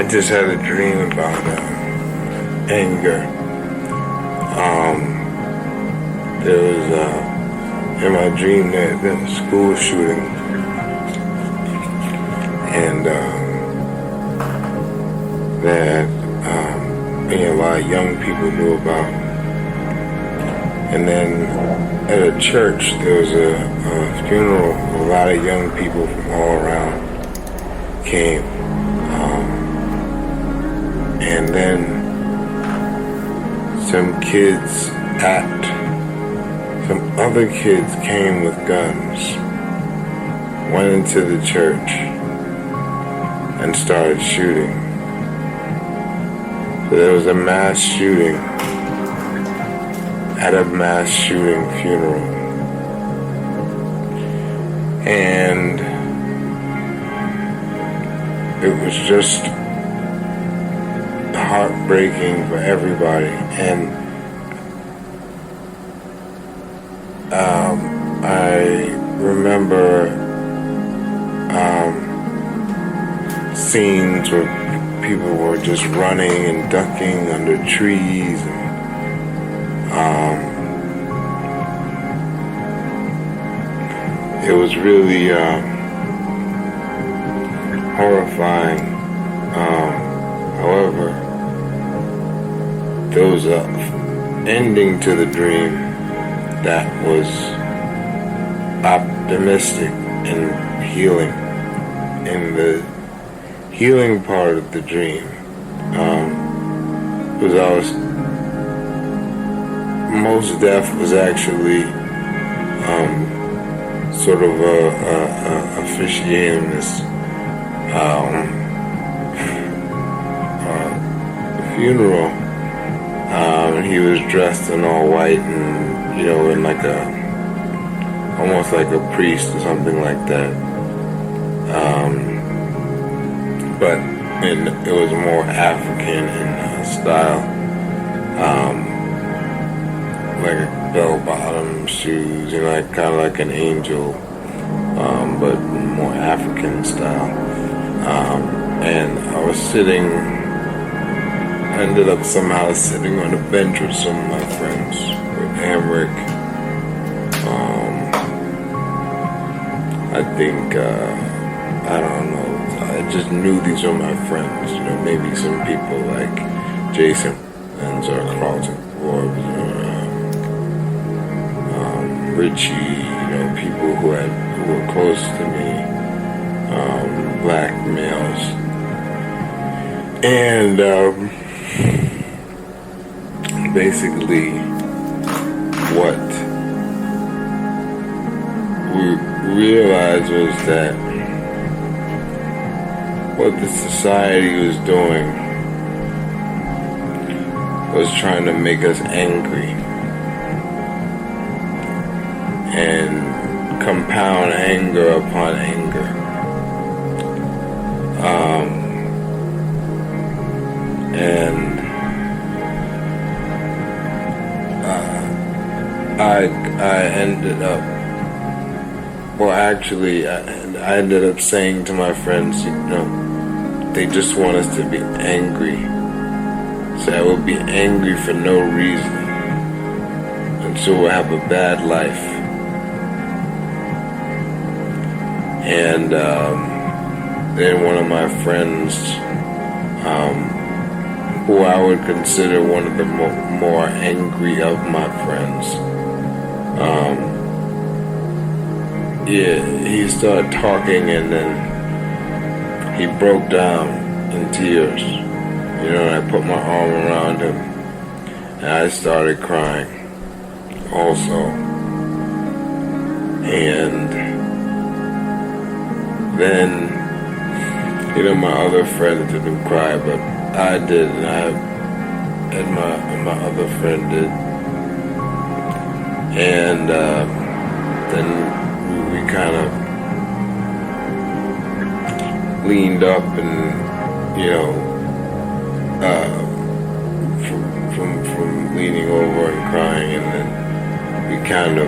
just had a dream about anger. There was in my dream there had been a school shooting, and that a lot of young people knew about. And then at a church there was a funeral. A lot of young people from all around came, and then some other kids came with guns, went into the church, and started shooting. So there was a mass shooting at a mass shooting funeral. And it was just heartbreaking for everybody. And I remember scenes where people were just running and ducking under trees, and it was really horrifying. However, there was an ending to the dream that was optimistic and healing. In the healing part of the dream, most death was actually sort of officiating this funeral, and he was dressed in all white and in like almost like a priest or something like that, but it was more African in style, like bell-bottom shoes, like kind of like an angel, but more African style. And I ended up somehow sitting on a bench with some of my friends, with Hamrick. I think, I don't know, I just knew these were my friends, maybe some people like Jason and Carlton Forbes, or Richie, people who were close to me, black males. And basically what we realized was that what the society was doing was trying to make us angry and compound anger upon anger. And I ended up, well, actually, I ended up saying to my friends, they just want us to be angry. So I will be angry for no reason, and so we'll have a bad life. And then one of my friends, who I would consider one of the more angry of my friends, he started talking, and then he broke down in tears. And I put my arm around him, and I started crying also. And then, my other friends didn't cry, but I did, and my other friend did. And then we kind of leaned up and, from leaning over and crying, and then we kind of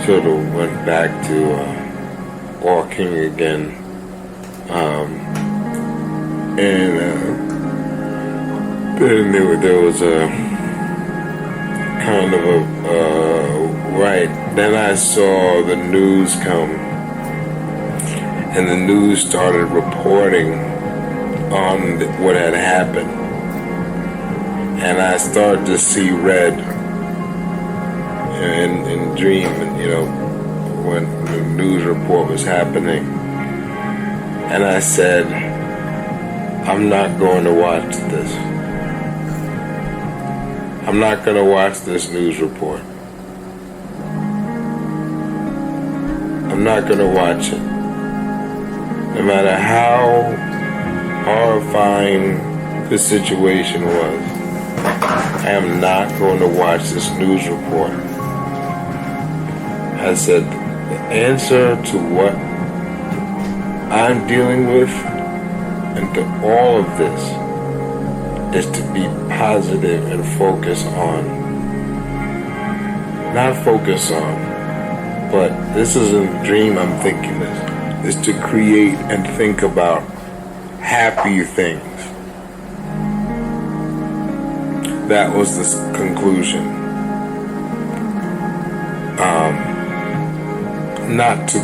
sort of went back to walking again. And then there was a kind of right. Then I saw the news come, and the news started reporting on what had happened. And I started to see red in dream, when the news report was happening. And I said, I'm not going to watch this. I'm not going to watch this news report. I'm not going to watch it. No matter how horrifying the situation was, I am not going to watch this news report. I said, the answer to what I'm dealing with and to all of this is to be positive and focus on. Not focus on, but this isn't a dream I'm thinking this. Is to create and think about happy things. That was the conclusion. Not to,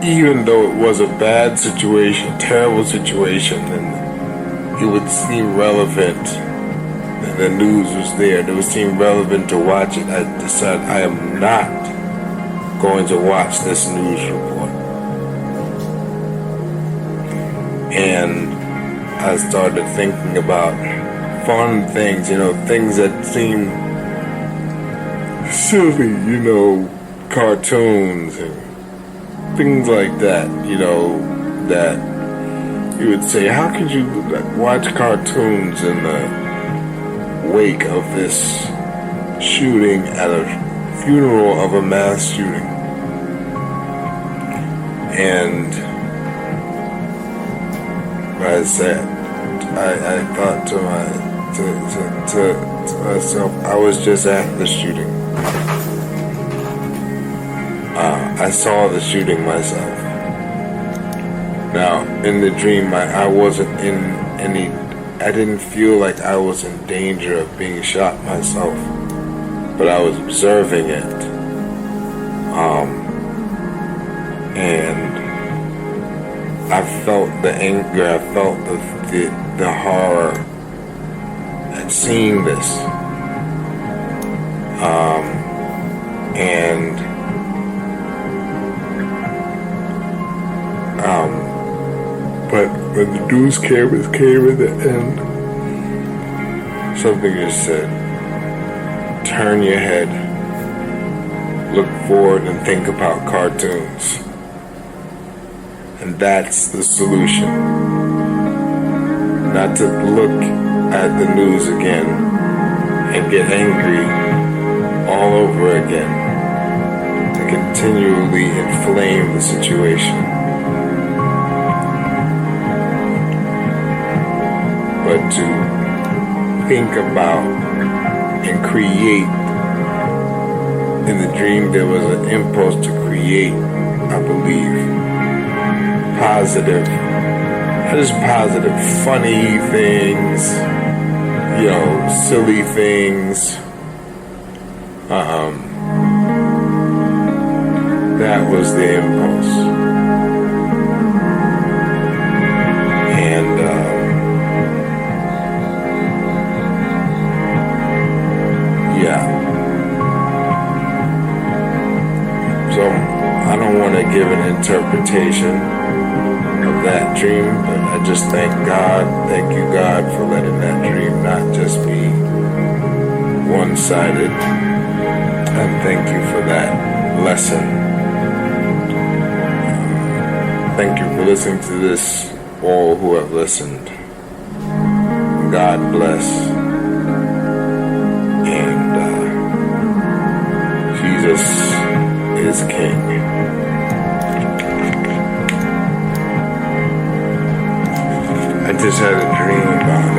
even though it was a bad situation, terrible situation, and it would seem relevant, and the news was there, it would seem relevant to watch it, I decided I am not going to watch this news report. And I started thinking about fun things, things that seem silly, cartoons and things like that, that you would say, how could you watch cartoons in the wake of this shooting at a funeral of a mass shooting? And I said, I thought to myself, I was just at the shooting. I saw the shooting myself. Now, in the dream, I wasn't in any, I didn't feel like I was in danger of being shot myself, but I was observing it. And I felt the anger, I felt the horror at seeing this. But when the news cameras came at the end, something just said, turn your head, look forward and think about cartoons. And that's the solution. Not to look at the news again and get angry all over again, to continually inflame the situation. But to think about and create. In the dream there was an impulse to create, I believe, positive, not just positive, funny things, silly things. That was the impulse. And so I don't want to give an interpretation of that dream, but I just thank you God for letting that dream not just be one-sided, and thank you for that lesson. Thank you for listening to this, all who have listened. God bless, and Jesus is King. I just had a dream about